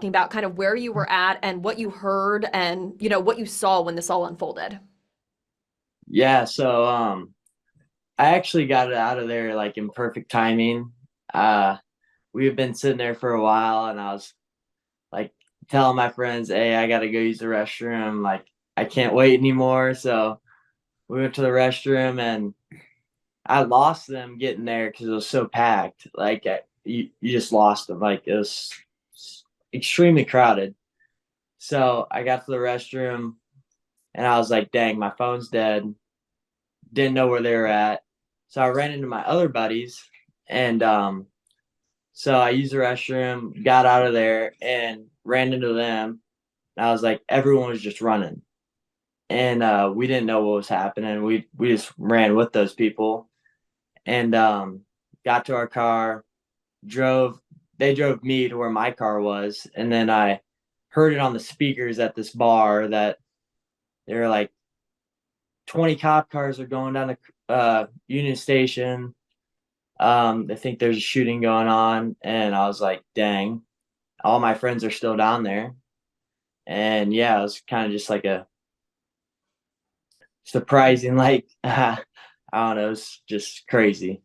about kind of where you were at and what you heard and, what you saw when this all unfolded. Yeah, so I actually got it out of there like in perfect timing. Uh we have been sitting there for a while and I was like telling my friends, "Hey, I gotta go use the restroom. Like I can't wait anymore." So we went to the restroom and I lost them getting there because it was so packed. You just lost them. Like it was extremely crowded. So I got to the restroom and I was like, "Dang, my phone's dead." Didn't know where they were at. So I ran into my other buddies and so I used the restroom, got out of there and ran into them. And I was like, everyone was just running. And we didn't know what was happening. We just ran with those people and got to our car, drove they drove me to where my car was, and then I heard it on the speakers at this bar that they were like 20 cop cars are going down to Union Station. They think there's a shooting going on, and I was like, "Dang!" All my friends are still down there, and yeah, it was kind of just like a surprising, like I don't know, it's just crazy.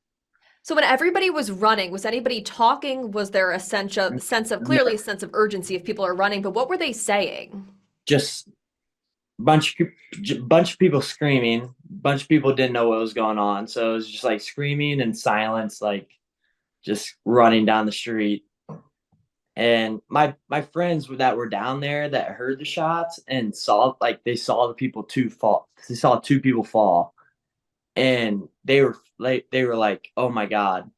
So when everybody was running, was anybody talking? Was there a sense of clearly a sense of urgency if people are running, but what were they saying? Just bunch bunch of people screaming. Bunch of people didn't know what was going on, so it was just like screaming and silence, like just running down the street. And my friends that were down there that heard the shots and saw they saw the people two fall. They saw two people fall, and they were like, "Oh my god!"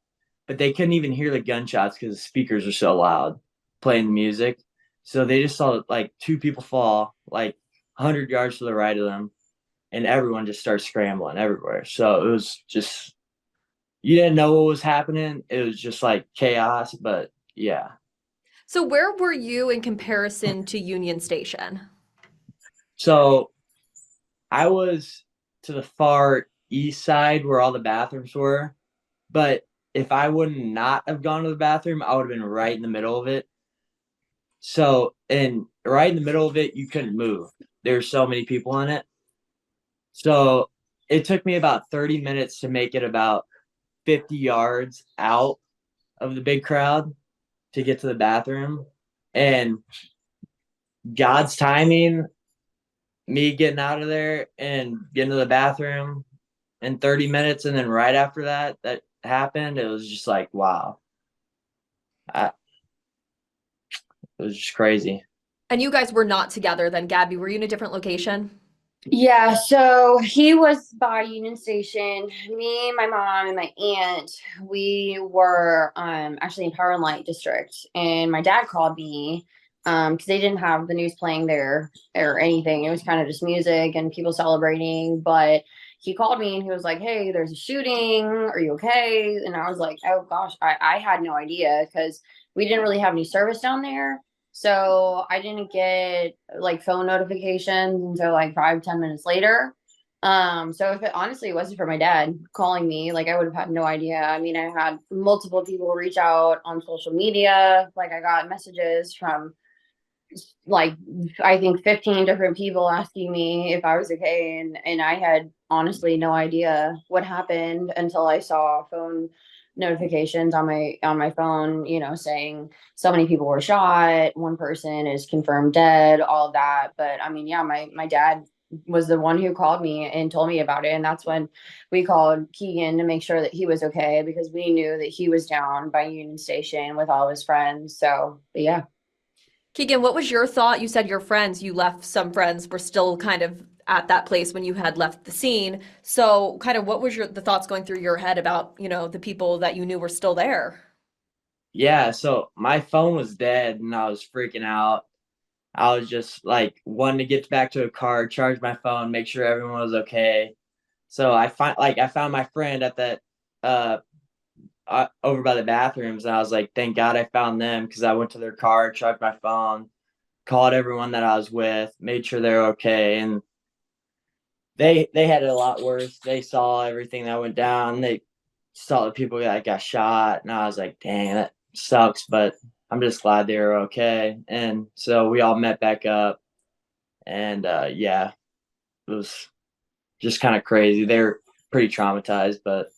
But they couldn't even hear the gunshots because the speakers were so loud playing the music. So they just saw like two people fall, like 100 yards to the right of them, and everyone just started scrambling everywhere. So it was just you didn't know what was happening. It was just like chaos, but yeah. So where were you in comparison to Union Station? So I was to the far east side where all the bathrooms were, but if I would not have gone to the bathroom, I would have been right in the middle of it. So, and right in the middle of it, you couldn't move. There's so many people in it. So it took me about 30 minutes to make it about 50 yards out of the big crowd to get to the bathroom. And God's timing, me getting out of there and getting to the bathroom in 30 minutes. And then right after that happened. It was just like, wow. I, it was just crazy. And you guys were not together then, Gabby. Were you in a different location? Yeah, so he was by Union Station. Me, my mom, and my aunt, we were actually in Power and Light District, and my dad called me because they didn't have the news playing there or anything. It was kind of just music and people celebrating. But he called me and he was like, "Hey, there's a shooting. Are you okay?" And I was like, "Oh gosh, I had no idea because we didn't really have any service down there." So I didn't get like phone notifications until like 5, 10 minutes later. So if it honestly wasn't for my dad calling me, like I would have had no idea. I mean, I had multiple people reach out on social media. Like I got messages from like I think 15 different people asking me if I was okay, and I had honestly no idea what happened until I saw phone notifications on my phone, saying so many people were shot, one person is confirmed dead, all of that. But I mean, yeah, my dad was the one who called me and told me about it, and that's when we called Keegan to make sure that he was okay because we knew that he was down by Union Station with all his friends. So, but yeah. Keegan, what was your thought? You said your friends, you left some friends were still kind of at that place when you had left the scene. So, kind of what was the thoughts going through your head about, the people that you knew were still there? Yeah. So my phone was dead and I was freaking out. I was just like wanting to get back to a car, charge my phone, make sure everyone was okay. So I found my friend at that uh, over by the bathrooms, and I was like, thank God I found them because I went to their car, charged my phone, called everyone that I was with, made sure they're okay, and they had it a lot worse. They saw everything that went down. They saw the people that got shot, and I was like, dang, that sucks, but I'm just glad they were okay. And so we all met back up, and yeah, it was just kind of crazy. They're pretty traumatized, but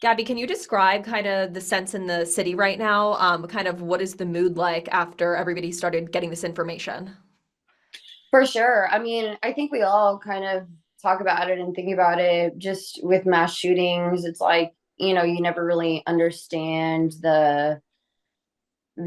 Gabby, can you describe kind of the sense in the city right now? Kind of what is the mood like after everybody started getting this information? For sure. I mean, I think we all kind of talk about it and think about it just with mass shootings. It's like, you never really understand the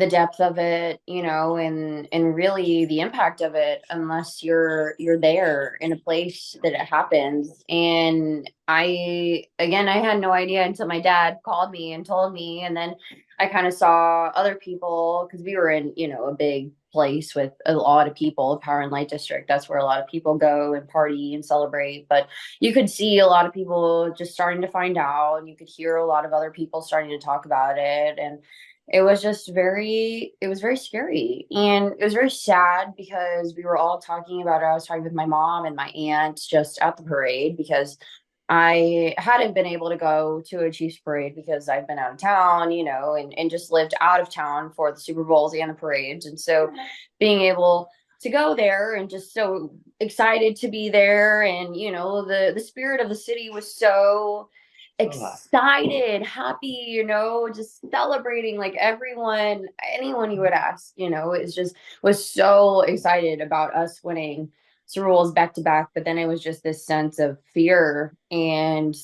depth of it, and really the impact of it unless you're there in a place that it happens. And I had no idea until my dad called me and told me, and then I kind of saw other people because we were in, a big place with a lot of people, Power and Light District. That's where a lot of people go and party and celebrate. But you could see a lot of people just starting to find out, and you could hear a lot of other people starting to talk about it. And it was very scary, and it was very sad because we were all talking about it. I was talking with my mom and my aunt just at the parade because I hadn't been able to go to a Chiefs parade because I've been out of town, and just lived out of town for the Super Bowls and the parades. And so being able to go there and just so excited to be there, and the spirit of the city was so excited, happy, just celebrating, like anyone you would ask, is just was so excited about us winning Super Bowls back to back. But then it was just this sense of fear and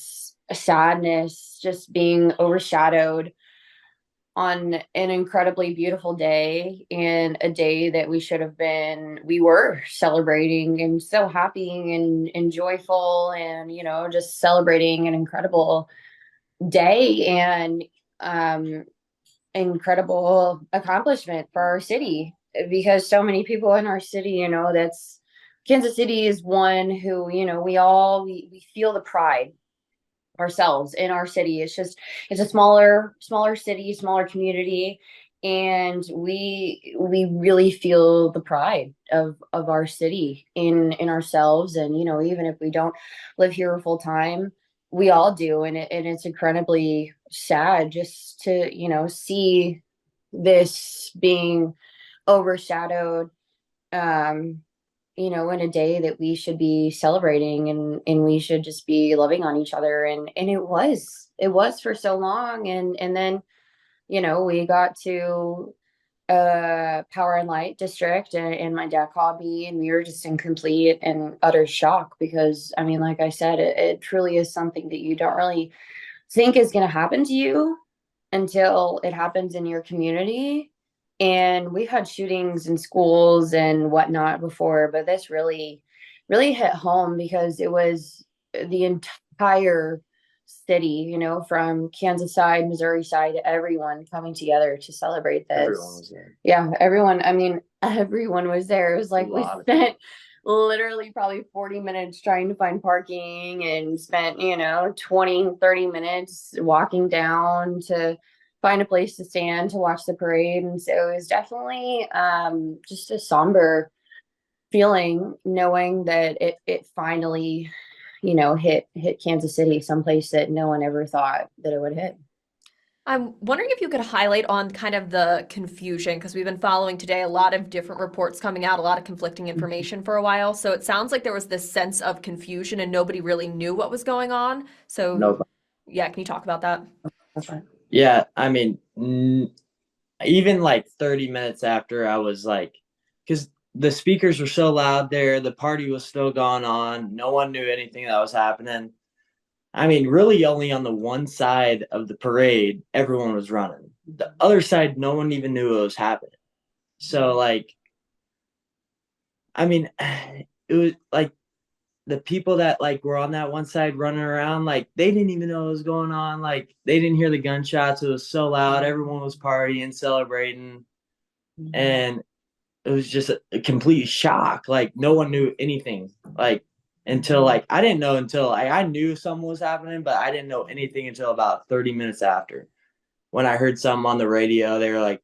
sadness just being overshadowed on an incredibly beautiful day, and a day that we were celebrating and so happy and joyful, and just celebrating an incredible day and um incredible accomplishment for our city, because so many people in our city, that's Kansas City is one who, we feel the pride ourselves in our city. It's a smaller city, smaller community, and we really feel the pride of our city in ourselves. And even if we don't live here full time, we all do. And it's incredibly sad just to see this being overshadowed, um in a day that we should be celebrating, and we should just be loving on each other. And it was for so long. And then we got to Power and Light District, and my dad called me, and we were just in complete and utter shock because, I mean, like I said, it truly is something that you don't really think is going to happen to you until it happens in your community. And we've had shootings in schools and whatnot before, but this really, really hit home because it was the entire city, from Kansas side, Missouri side, everyone coming together to celebrate this. everyone was there. Yeah, everyone. I mean, everyone was there. It was like A we lot of spent literally probably 40 minutes trying to find parking, and spent 20, 30 minutes walking down to find a place to stand to watch the parade. And so it was definitely just a somber feeling, knowing that it finally hit Kansas City, someplace that no one ever thought that it would hit. I'm wondering if you could highlight on kind of the confusion, because we've been following today a lot of different reports coming out, a lot of conflicting information for a while. So it sounds like there was this sense of confusion and nobody really knew what was going on. So No, yeah, can you talk about that? Okay. yeah, I mean, even like 30 minutes after, I was like, because the speakers were so loud there, the party was still going on, no one knew anything that was happening. I mean, really only on the one side of the parade, everyone was running. The other side, no one even knew what was happening. So, like, I mean, it was like the people that like were on that one side running around, like they didn't even know what was going on. Like they didn't hear the gunshots. It was so loud. Everyone was partying, celebrating, and it was just a complete shock. Like no one knew anything. Like until like I didn't know until I knew something was happening, but I didn't know anything until about 30 minutes after. When I heard something on the radio, they were like,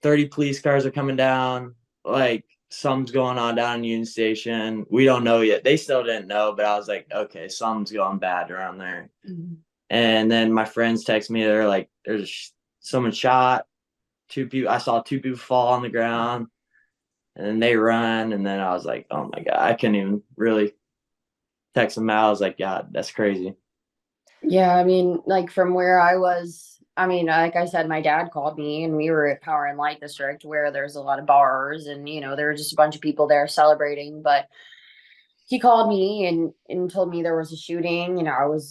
30 police cars are coming down. Like something's going on down in Union Station. We don't know yet. They still didn't know, but I was like, okay, something's going bad around there. And then my friends text me. They're like, there's someone shot. I saw two people fall on the ground, and then they run, and then I was like, oh my God, I couldn't even really text them out. I was like, God, that's crazy. Yeah, I mean, like from where I was, I mean, like I said, my dad called me and we were at Power and Light District where there's a lot of bars and, there were just a bunch of people there celebrating. But he called me and told me there was a shooting.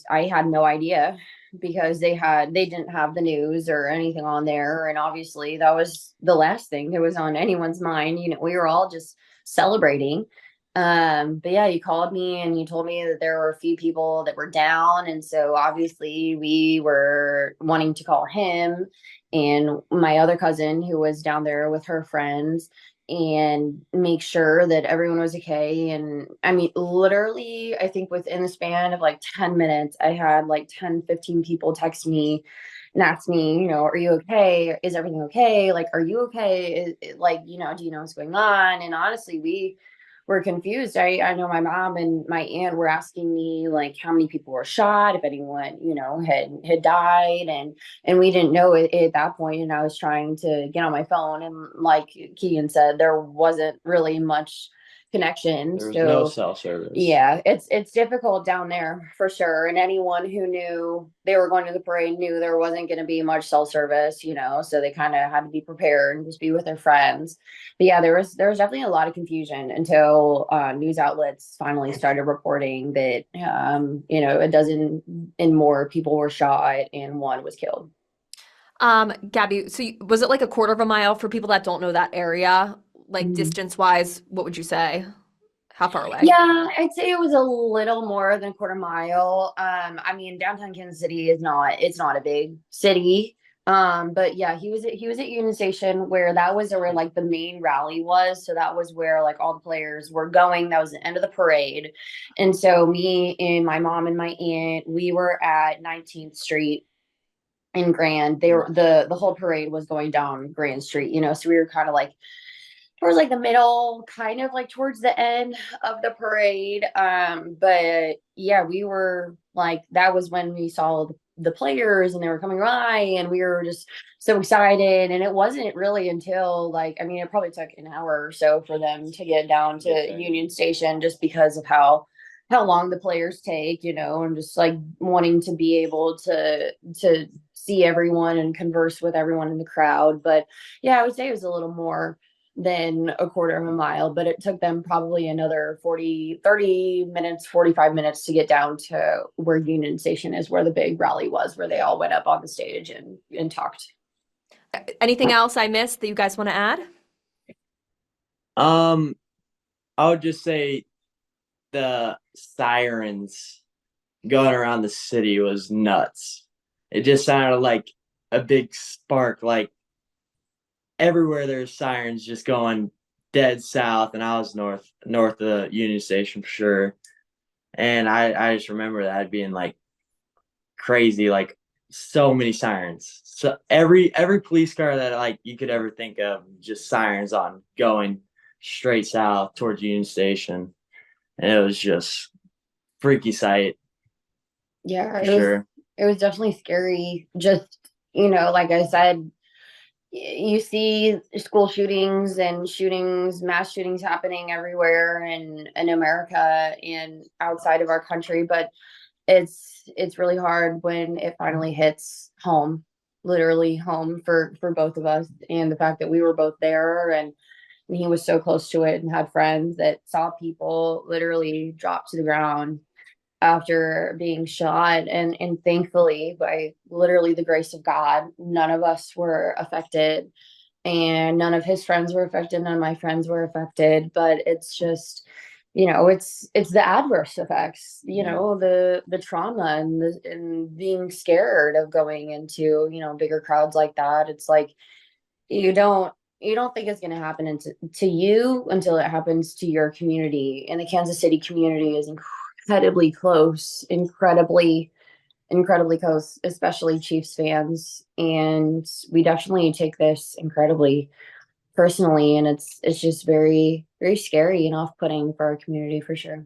I had no idea because they didn't have the news or anything on there. And obviously that was the last thing that was on anyone's mind. We were all just celebrating. But yeah, he called me and he told me that there were a few people that were down. And so obviously we were wanting to call him and my other cousin who was down there with her friends and make sure that everyone was okay. And I mean, literally, I think within the span of like 10 minutes, I had like 10, 15 people text me and ask me, are you okay? Is everything okay? Like, are you okay? Like, do you know what's going on? And honestly, we were confused. I know my mom and my aunt were asking me like how many people were shot, if anyone, had died, and we didn't know it at that point. And I was trying to get on my phone, and like Keegan said, there wasn't really much connection. There was So no cell service. yeah, it's difficult down there for sure. And anyone who knew they were going to the parade knew there wasn't going to be much cell service, so they kind of had to be prepared and just be with their friends. But yeah, there was definitely a lot of confusion until news outlets finally started reporting that a dozen and more people were shot and one was killed. Gabby, so was it like a quarter of a mile for people that don't know that area? Like distance wise, what would you say? How far away? Yeah, I'd say it was a little more than a quarter mile. I mean, downtown Kansas City it's not a big city. But yeah, he was at Union Station where that was where like the main rally was. So that was where like all the players were going. That was the end of the parade. And so me and my mom and my aunt, we were at 19th Street in Grand. They were the whole parade was going down Grand Street, so we were kind of like towards like the middle, kind of like towards the end of the parade. But yeah, we were like, that was when we saw the players and they were coming by and we were just so excited. And it wasn't really until like, I mean, it probably took an hour or so for them to get down to Union Station just because of how long the players take, and just like wanting to be able to see everyone and converse with everyone in the crowd. But yeah, I would say it was a little more than a quarter of a mile, but it took them probably another 30 minutes, 45 minutes to get down to where Union Station is, where the big rally was, where they all went up on the stage and talked. Anything else I missed that you guys want to add? I would just say the sirens going around the city was nuts. It just sounded like a big spark, like everywhere there's sirens just going dead south, and I was north of the Union Station for sure. And I just remember that being like crazy, like so many sirens. So every police car that like you could ever think of, just sirens on going straight south towards Union Station. And it was just freaky sight. Yeah, it was definitely scary. Just, like I said, you see school shootings and mass shootings happening everywhere in America and outside of our country, but it's really hard when it finally hits home, literally home for both of us. And the fact that we were both there and he was so close to it and had friends that saw people literally drop to the ground after being shot, and thankfully, by literally the grace of God, none of us were affected and none of his friends were affected, none of my friends were affected. But it's just, it's the adverse effects, the trauma and being scared of going into bigger crowds like that. It's like you don't think it's going to happen to you until it happens to your community. And the Kansas City community is incredibly close, incredibly close, especially Chiefs fans. And we definitely take this incredibly personally. And it's just very, very scary and off-putting for our community for sure.